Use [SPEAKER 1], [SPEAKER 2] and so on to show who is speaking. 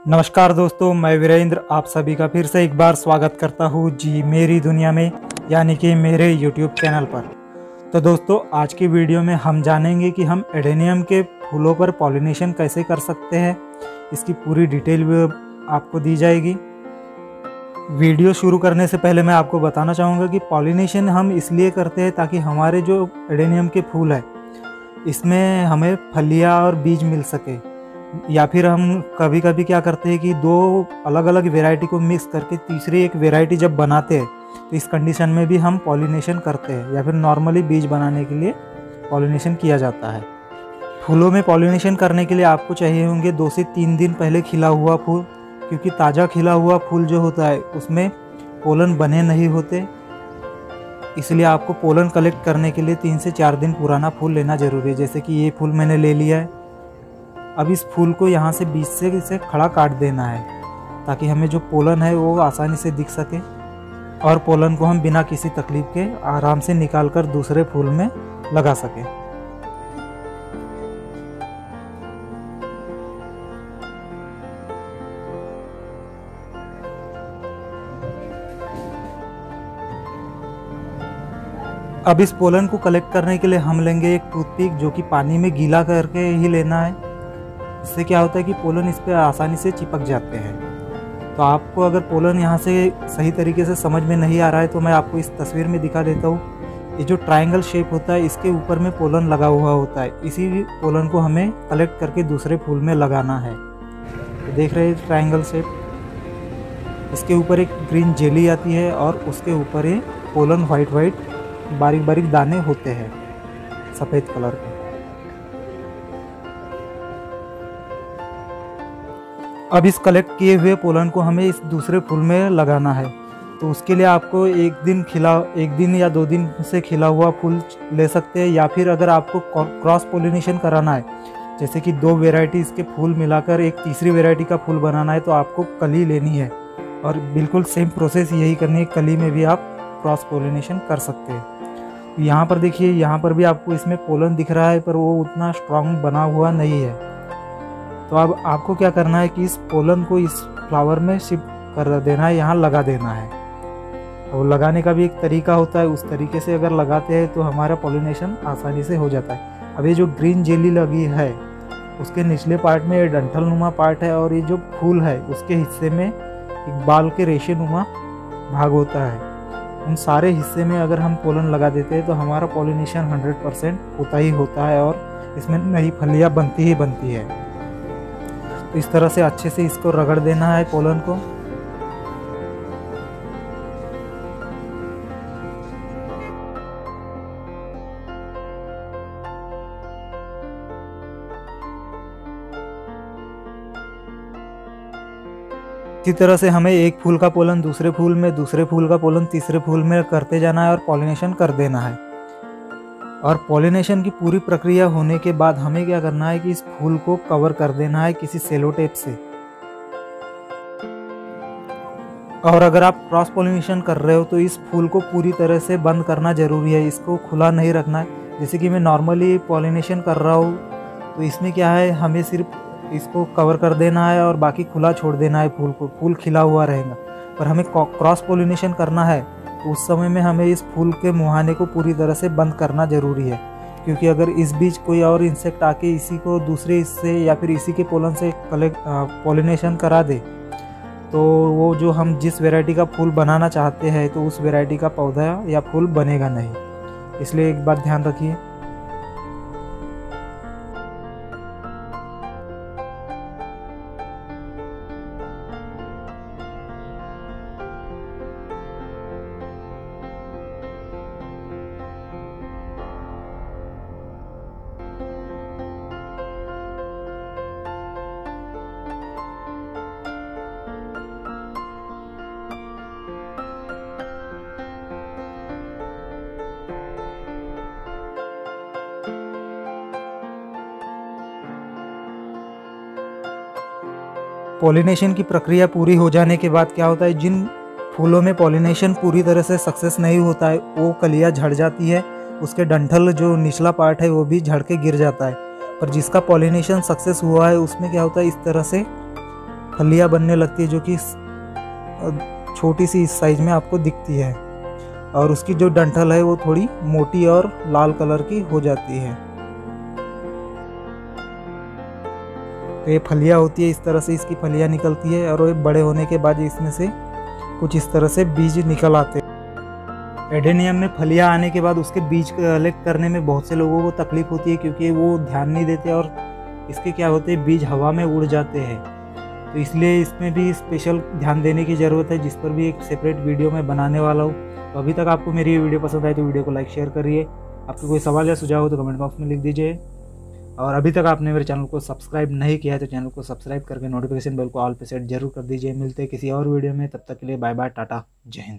[SPEAKER 1] नमस्कार दोस्तों, मैं वीरेंद्र आप सभी का फिर से एक बार स्वागत करता हूँ जी मेरी दुनिया में, यानी कि मेरे यूट्यूब चैनल पर। तो दोस्तों, आज की वीडियो में हम जानेंगे कि हम एडेनियम के फूलों पर पॉलिनेशन कैसे कर सकते हैं। इसकी पूरी डिटेल भी आपको दी जाएगी। वीडियो शुरू करने से पहले मैं आपको बताना चाहूँगा कि पॉलिनेशन हम इसलिए करते हैं ताकि हमारे जो एडेनियम के फूल है इसमें हमें फलियाँ और बीज मिल सके, या फिर हम कभी कभी क्या करते हैं कि दो अलग अलग वैरायटी को मिक्स करके तीसरी एक वैरायटी जब बनाते हैं तो इस कंडीशन में भी हम पॉलिनेशन करते हैं, या फिर नॉर्मली बीज बनाने के लिए पॉलिनेशन किया जाता है। फूलों में पॉलिनेशन करने के लिए आपको चाहिए होंगे 2 से 3 दिन पहले खिला हुआ फूल, क्योंकि ताज़ा खिला हुआ फूल जो होता है उसमें पोलन बने नहीं होते। इसलिए आपको पोलन कलेक्ट करने के लिए 3 से 4 दिन पुराना फूल लेना ज़रूरी है। जैसे कि ये फूल मैंने ले लिया है। अब इस फूल को यहाँ से बीच से इसे खड़ा काट देना है ताकि हमें जो पोलन है वो आसानी से दिख सके, और पोलन को हम बिना किसी तकलीफ के आराम से निकालकर दूसरे फूल में लगा सकें। अब इस पोलन को कलेक्ट करने के लिए हम लेंगे एक टूथपिक, जो कि पानी में गीला करके ही लेना है। इससे क्या होता है कि पोलन इस पर आसानी से चिपक जाते हैं। तो आपको अगर पोलन यहाँ से सही तरीके से समझ में नहीं आ रहा है तो मैं आपको इस तस्वीर में दिखा देता हूँ। ये जो ट्रायंगल शेप होता है इसके ऊपर में पोलन लगा हुआ होता है। इसी पोलन को हमें कलेक्ट करके दूसरे फूल में लगाना है। तो देख रहे हैं ट्रायंगल शेप, इसके ऊपर एक ग्रीन जेली आती है और उसके ऊपर ये पोलन वाइट बारीक बारीक दाने होते हैं सफ़ेद कलर के। अब इस कलेक्ट किए हुए पोलन को हमें इस दूसरे फूल में लगाना है। तो उसके लिए आपको एक दिन या 2 दिन से खिला हुआ फूल ले सकते हैं, या फिर अगर आपको क्रॉस पोलिनेशन कराना है, जैसे कि 2 वैरायटीज़ के फूल मिलाकर एक तीसरी वैरायटी का फूल बनाना है, तो आपको कली लेनी है और बिल्कुल सेम प्रोसेस यही करनी है। कली में भी आप क्रॉस पोलिनेशन कर सकते हैं। यहाँ पर देखिए, यहाँ पर भी आपको इसमें पोलन दिख रहा है, पर वो उतना स्ट्रॉन्ग बना हुआ नहीं है। तो अब आपको क्या करना है कि इस पोलन को इस फ्लावर में शिफ्ट कर देना है, यहाँ लगा देना है। और लगाने का भी एक तरीका होता है, उस तरीके से अगर लगाते हैं तो हमारा पॉलिनेशन आसानी से हो जाता है। अब ये जो ग्रीन जेली लगी है उसके निचले पार्ट में ये डंठल नुमा पार्ट है, और ये जो फूल है उसके हिस्से में एक बाल के रेशे नुमा भाग होता है। उन सारे हिस्से में अगर हम पोलन लगा देते हैं तो हमारा पॉलिनेशन 100% होता ही होता है, और इसमें नई फलियाँ बनती ही बनती है। तो इस तरह से अच्छे से इसको रगड़ देना है पोलन को। इसी तरह से हमें एक फूल का पोलन दूसरे फूल में, दूसरे फूल का पोलन तीसरे फूल में करते जाना है और पॉलिनेशन कर देना है। और पॉलिनेशन की पूरी प्रक्रिया होने के बाद हमें क्या करना है कि इस फूल को कवर कर देना है किसी सेलो टेप से। और अगर आप क्रॉस पॉलिनेशन कर रहे हो तो इस फूल को पूरी तरह से बंद करना ज़रूरी है, इसको खुला नहीं रखना है। जैसे कि मैं नॉर्मली पॉलिनेशन कर रहा हूँ तो इसमें क्या है, हमें सिर्फ इसको कवर कर देना है और बाकी खुला छोड़ देना है फूल को, फूल खिला हुआ रहेगा। पर हमें क्रॉस पॉलिनेशन करना है तो उस समय में हमें इस फूल के मुहाने को पूरी तरह से बंद करना ज़रूरी है, क्योंकि अगर इस बीच कोई और इंसेक्ट आके इसी को दूसरे हिस्से या फिर इसी के पोलन से पॉलिनेशन करा दे तो वो जो हम जिस वैरायटी का फूल बनाना चाहते हैं तो उस वैरायटी का पौधा या फूल बनेगा नहीं। इसलिए एक बात ध्यान रखिए। पॉलिनेशन की प्रक्रिया पूरी हो जाने के बाद क्या होता है, जिन फूलों में पॉलिनेशन पूरी तरह से सक्सेस नहीं होता है वो कलियाँ झड़ जाती है, उसके डंठल जो निचला पार्ट है वो भी झड़ के गिर जाता है। पर जिसका पॉलिनेशन सक्सेस हुआ है उसमें क्या होता है, इस तरह से फलियां बनने लगती है, जो कि छोटी सी इस साइज में आपको दिखती है, और उसकी जो डंठल है वो थोड़ी मोटी और लाल कलर की हो जाती है। तो ये फलियां होती है, इस तरह से इसकी फलियां निकलती है, और ये बड़े होने के बाद इसमें से कुछ इस तरह से बीज निकल आते हैं। एडेनियम में फलियां आने के बाद उसके बीज कलेक्ट करने में बहुत से लोगों को तकलीफ होती है, क्योंकि वो ध्यान नहीं देते और इसके क्या होते हैं, बीज हवा में उड़ जाते हैं। तो इसलिए इसमें भी स्पेशल ध्यान देने की ज़रूरत है, जिस पर भी एक सेपरेट वीडियो मैं बनाने वाला हूँ। तो अभी तक आपको मेरी ये वीडियो पसंद आई तो वीडियो को लाइक शेयर करिए। आपके कोई सवाल या सुझाव हो तो कमेंट बॉक्स में लिख दीजिए। और अभी तक आपने मेरे चैनल को सब्सक्राइब नहीं किया है तो चैनल को सब्सक्राइब करके नोटिफिकेशन बेल को ऑल पे सेट जरूर कर दीजिए। मिलते हैं किसी और वीडियो में, तब तक के लिए बाय बाय, टाटा, जय हिंद।